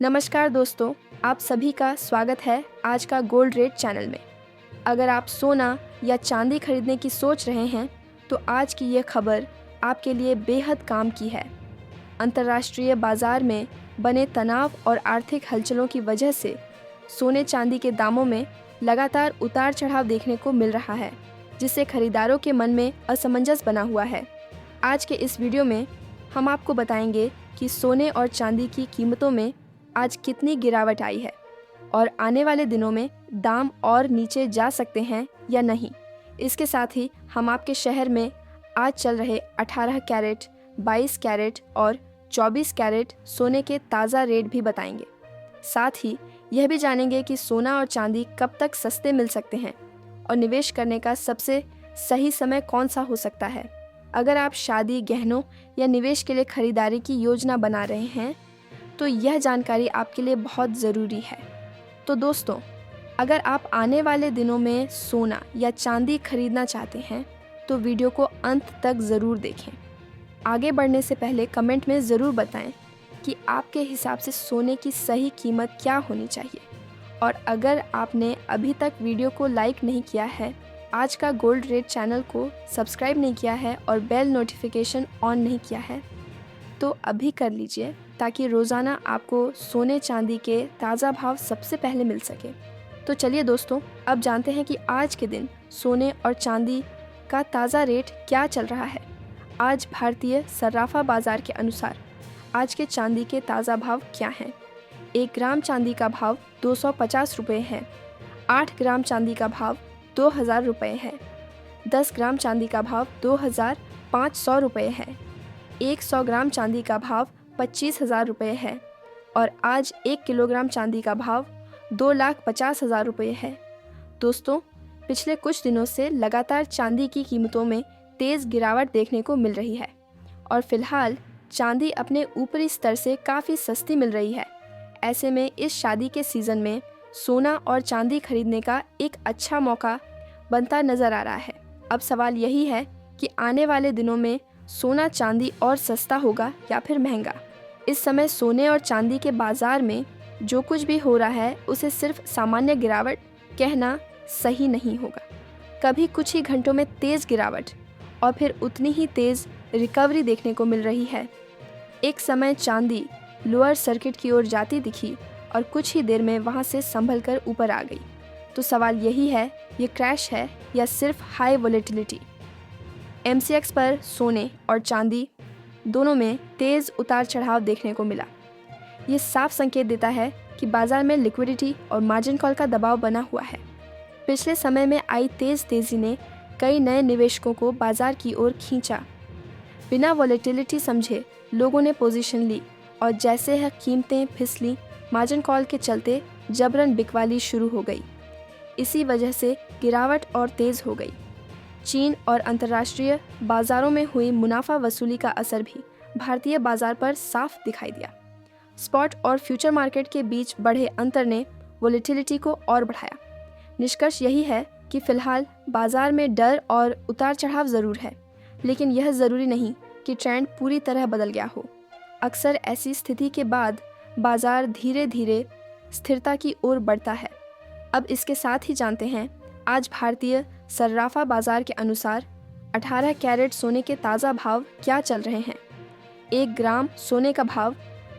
नमस्कार दोस्तों, आप सभी का स्वागत है आज का गोल्ड रेट चैनल में। अगर आप सोना या चांदी खरीदने की सोच रहे हैं तो आज की ये खबर आपके लिए बेहद काम की है। अंतर्राष्ट्रीय बाजार में बने तनाव और आर्थिक हलचलों की वजह से सोने चांदी के दामों में लगातार उतार चढ़ाव देखने को मिल रहा है, जिससे खरीदारों के मन में असमंजस बना हुआ है। आज के इस वीडियो में हम आपको बताएंगे कि सोने और चांदी की कीमतों में आज कितनी गिरावट आई है और आने वाले दिनों में दाम और नीचे जा सकते हैं या नहीं। इसके साथ ही हम आपके शहर में आज चल रहे 18 कैरेट, 22 कैरेट और 24 कैरेट सोने के ताज़ा रेट भी बताएंगे। साथ ही यह भी जानेंगे कि सोना और चांदी कब तक सस्ते मिल सकते हैं और निवेश करने का सबसे सही समय कौन सा हो सकता है। अगर आप शादी, गहनों या निवेश के लिए खरीदारी की योजना बना रहे हैं तो यह जानकारी आपके लिए बहुत ज़रूरी है। तो दोस्तों, अगर आप आने वाले दिनों में सोना या चांदी खरीदना चाहते हैं तो वीडियो को अंत तक ज़रूर देखें। आगे बढ़ने से पहले कमेंट में ज़रूर बताएं कि आपके हिसाब से सोने की सही कीमत क्या होनी चाहिए। और अगर आपने अभी तक वीडियो को लाइक नहीं किया है, आज का गोल्ड रेट चैनल को सब्सक्राइब नहीं किया है और बेल नोटिफिकेशन ऑन नहीं किया है तो अभी कर लीजिए, ताकि रोज़ाना आपको सोने चांदी के ताज़ा भाव सबसे पहले मिल सके। तो चलिए दोस्तों, अब जानते हैं कि आज के दिन सोने और चांदी का ताज़ा रेट क्या चल रहा है। आज भारतीय सर्राफा बाज़ार के अनुसार आज के चांदी के ताज़ा भाव क्या हैं। 1 ग्राम चांदी का भाव 250 रुपये है। 8 ग्राम चांदी का भाव 2000 रुपये है। 10 ग्राम चांदी का भाव 2500 रुपये है। 100 ग्राम चांदी का भाव 25,000 रुपये है और आज 1 किलोग्राम चांदी का भाव 2,50,000 रुपये है। दोस्तों, पिछले कुछ दिनों से लगातार चांदी की कीमतों में तेज़ गिरावट देखने को मिल रही है और फिलहाल चांदी अपने ऊपरी स्तर से काफ़ी सस्ती मिल रही है। ऐसे में इस शादी के सीज़न में सोना और चांदी खरीदने का एक अच्छा मौका बनता नज़र आ रहा है। अब सवाल यही है कि आने वाले दिनों में सोना चांदी और सस्ता होगा या फिर महंगा। इस समय सोने और चांदी के बाज़ार में जो कुछ भी हो रहा है उसे सिर्फ सामान्य गिरावट कहना सही नहीं होगा। कभी कुछ ही घंटों में तेज़ गिरावट और फिर उतनी ही तेज़ रिकवरी देखने को मिल रही है। एक समय चांदी लोअर सर्किट की ओर जाती दिखी और कुछ ही देर में वहां से संभल कर ऊपर आ गई। तो सवाल यही है, ये क्रैश है या सिर्फ हाई वोलेटिलिटी। MCX पर सोने और चांदी दोनों में तेज़ उतार चढ़ाव देखने को मिला। ये साफ संकेत देता है कि बाजार में लिक्विडिटी और मार्जिन कॉल का दबाव बना हुआ है। पिछले समय में आई तेज़ी ने कई नए निवेशकों को बाजार की ओर खींचा। बिना वोलेटिलिटी समझे लोगों ने पोजीशन ली और जैसे ही कीमतें फिसली, मार्जिन कॉल के चलते जबरन बिकवाली शुरू हो गई। इसी वजह से गिरावट और तेज़ हो गई। चीन और अंतर्राष्ट्रीय बाजारों में हुई मुनाफा वसूली का असर भी भारतीय बाजार पर साफ दिखाई दिया। स्पॉट और फ्यूचर मार्केट के बीच बढ़े अंतर ने वोलेटिलिटी को और बढ़ाया। निष्कर्ष यही है कि फिलहाल बाजार में डर और उतार चढ़ाव ज़रूर है, लेकिन यह ज़रूरी नहीं कि ट्रेंड पूरी तरह बदल गया हो। अक्सर ऐसी स्थिति के बाद बाजार धीरे धीरे स्थिरता की ओर बढ़ता है। अब इसके साथ ही जानते हैं आज भारतीय सर्राफा बाजार के अनुसार 18 कैरेट सोने के ताज़ा भाव क्या चल रहे हैं। 1 ग्राम सोने का भाव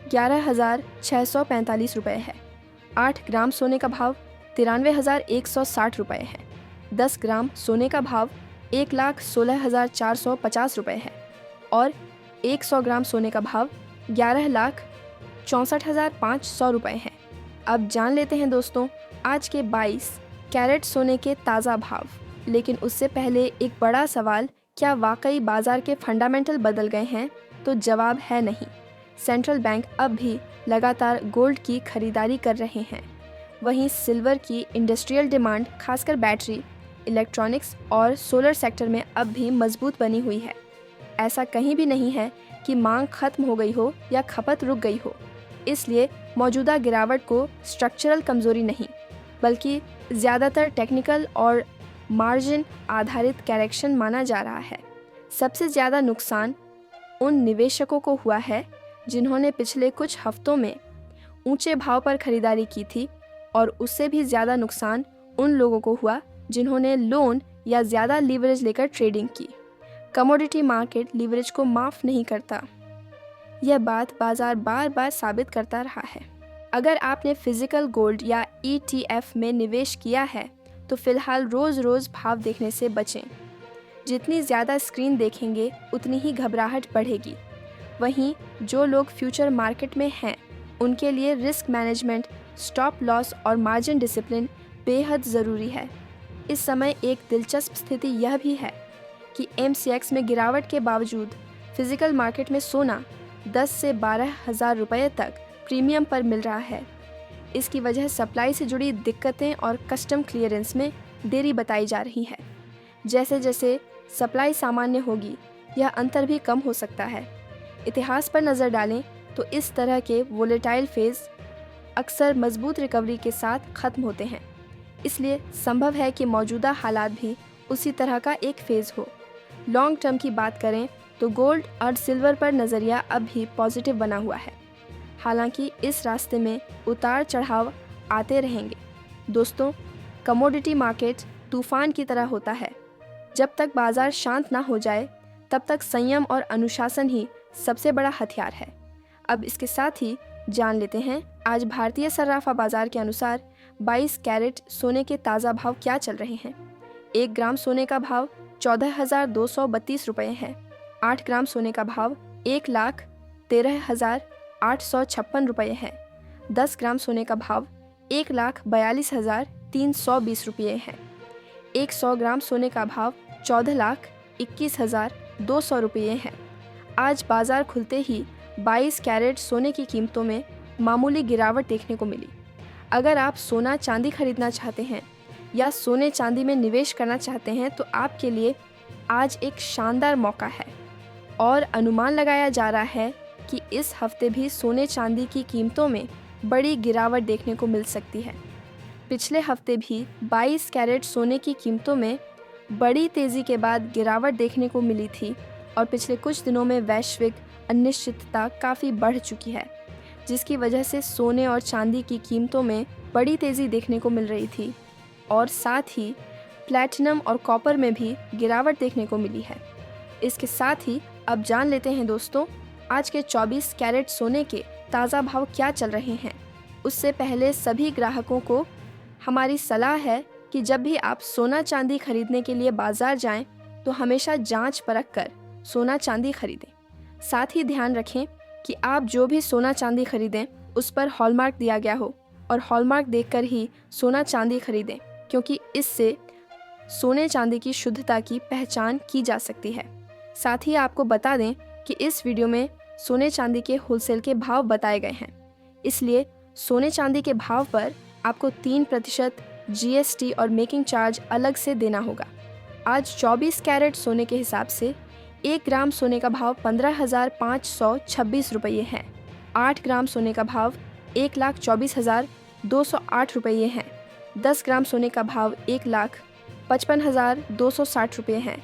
11,645 रुपये है। 8 ग्राम सोने का भाव 93,160 रुपये है। 10 ग्राम सोने का भाव 1,16,450 रुपये है और 100 ग्राम सोने का भाव 11,64,500 रुपये है। अब जान लेते हैं दोस्तों आज के 22 कैरेट सोने के ताज़ा भाव। लेकिन उससे पहले एक बड़ा सवाल, क्या वाकई बाजार के फंडामेंटल बदल गए हैं? तो जवाब है नहीं। सेंट्रल बैंक अब भी लगातार गोल्ड की खरीदारी कर रहे हैं। वहीं सिल्वर की इंडस्ट्रियल डिमांड खासकर बैटरी, इलेक्ट्रॉनिक्स और सोलर सेक्टर में अब भी मजबूत बनी हुई है। ऐसा कहीं भी नहीं है कि मांग खत्म हो गई हो या खपत रुक गई हो। इसलिए मौजूदा गिरावट को स्ट्रक्चरल कमजोरी नहीं, बल्कि ज़्यादातर टेक्निकल और मार्जिन आधारित करेक्शन माना जा रहा है। सबसे ज़्यादा नुकसान उन निवेशकों को हुआ है जिन्होंने पिछले कुछ हफ्तों में ऊंचे भाव पर खरीदारी की थी और उससे भी ज़्यादा नुकसान उन लोगों को हुआ जिन्होंने लोन या ज़्यादा लीवरेज लेकर ट्रेडिंग की। कमोडिटी मार्केट लीवरेज को माफ़ नहीं करता। यह बात बाजार बार बार साबित करता रहा है। अगर आपने फिजिकल गोल्ड या ETF में निवेश किया है तो फिलहाल रोज़ रोज़ भाव देखने से बचें। जितनी ज़्यादा स्क्रीन देखेंगे उतनी ही घबराहट बढ़ेगी। वहीं जो लोग फ्यूचर मार्केट में हैं उनके लिए रिस्क मैनेजमेंट, स्टॉप लॉस और मार्जिन डिसिप्लिन बेहद ज़रूरी है। इस समय एक दिलचस्प स्थिति यह भी है कि MCX में गिरावट के बावजूद फिजिकल मार्केट में सोना 10 से 12 हज़ार रुपये तक प्रीमियम पर मिल रहा है। इसकी वजह सप्लाई से जुड़ी दिक्कतें और कस्टम क्लियरेंस में देरी बताई जा रही है। जैसे जैसे सप्लाई सामान्य होगी यह अंतर भी कम हो सकता है। इतिहास पर नज़र डालें तो इस तरह के वोलेटाइल फेज़ अक्सर मजबूत रिकवरी के साथ ख़त्म होते हैं। इसलिए संभव है कि मौजूदा हालात भी उसी तरह का एक फेज़ हो। लॉन्ग टर्म की बात करें तो गोल्ड और सिल्वर पर नज़रिया अब भी पॉजिटिव बना हुआ है। हालांकि इस रास्ते में उतार चढ़ाव आते रहेंगे। दोस्तों, कमोडिटी मार्केट तूफान की तरह होता है। जब तक बाजार शांत ना हो जाए तब तक संयम और अनुशासन ही सबसे बड़ा हथियार है। अब इसके साथ ही जान लेते हैं आज भारतीय सर्राफा बाजार के अनुसार 22 कैरेट सोने के ताज़ा भाव क्या चल रहे हैं। 1 ग्राम सोने का भाव 14,232 रुपये है। 8 ग्राम सोने का भाव 1,13,856 रुपये है। 10 ग्राम सोने का भाव 1,42,320 रुपये है। 100 ग्राम सोने का भाव 14,21,200 रुपये है। आज बाजार खुलते ही 22 कैरेट सोने की कीमतों में मामूली गिरावट देखने को मिली। अगर आप सोना चांदी खरीदना चाहते हैं या सोने चांदी में निवेश करना चाहते हैं तो आपके लिए आज एक शानदार मौका है और अनुमान लगाया जा रहा है कि इस हफ्ते भी सोने चांदी की कीमतों में बड़ी गिरावट देखने को मिल सकती है। पिछले हफ्ते भी 22 कैरेट सोने की कीमतों में बड़ी तेज़ी के बाद गिरावट देखने को मिली थी और पिछले कुछ दिनों में वैश्विक अनिश्चितता काफ़ी बढ़ चुकी है, जिसकी वजह से सोने और चांदी की कीमतों में बड़ी तेज़ी देखने को मिल रही थी और साथ ही प्लैटिनम और कॉपर में भी गिरावट देखने को मिली है। इसके साथ ही अब जान लेते हैं दोस्तों आज के 24 कैरेट सोने के ताज़ा भाव क्या चल रहे हैं। उससे पहले सभी ग्राहकों को हमारी सलाह है कि जब भी आप सोना चांदी खरीदने के लिए बाजार जाएं तो हमेशा जांच परख कर सोना चांदी खरीदें। साथ ही ध्यान रखें कि आप जो भी सोना चांदी खरीदें उस पर हॉलमार्क दिया गया हो और हॉलमार्क देखकर ही सोना चांदी खरीदें, क्योंकि इससे सोने चांदी की शुद्धता की पहचान की जा सकती है। साथ ही आपको बता दें कि इस वीडियो में सोने चांदी के होलसेल के भाव बताए गए हैं, इसलिए सोने चांदी के भाव पर आपको 3% GST और मेकिंग चार्ज अलग से देना होगा। आज 24 कैरेट सोने के हिसाब से 1 ग्राम सोने का भाव 15,526 रुपये है। 8 ग्राम सोने का भाव 1,24,208 रुपये है। 10 ग्राम सोने का भाव 1,55,260 रुपये है।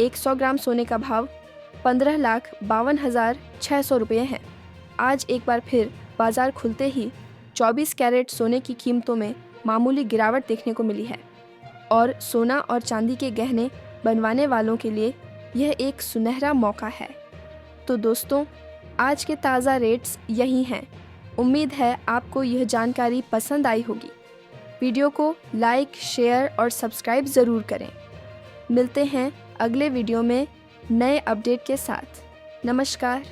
100 ग्राम सोने का भाव 15,52,600 रुपये है। आज एक बार फिर बाजार खुलते ही 24 कैरेट सोने की कीमतों में मामूली गिरावट देखने को मिली है और सोना और चांदी के गहने बनवाने वालों के लिए यह एक सुनहरा मौका है। तो दोस्तों, आज के ताज़ा रेट्स यही हैं। उम्मीद है आपको यह जानकारी पसंद आई होगी। वीडियो को लाइक, शेयर और सब्सक्राइब ज़रूर करें। मिलते हैं अगले वीडियो में नए अपडेट के साथ। नमस्कार।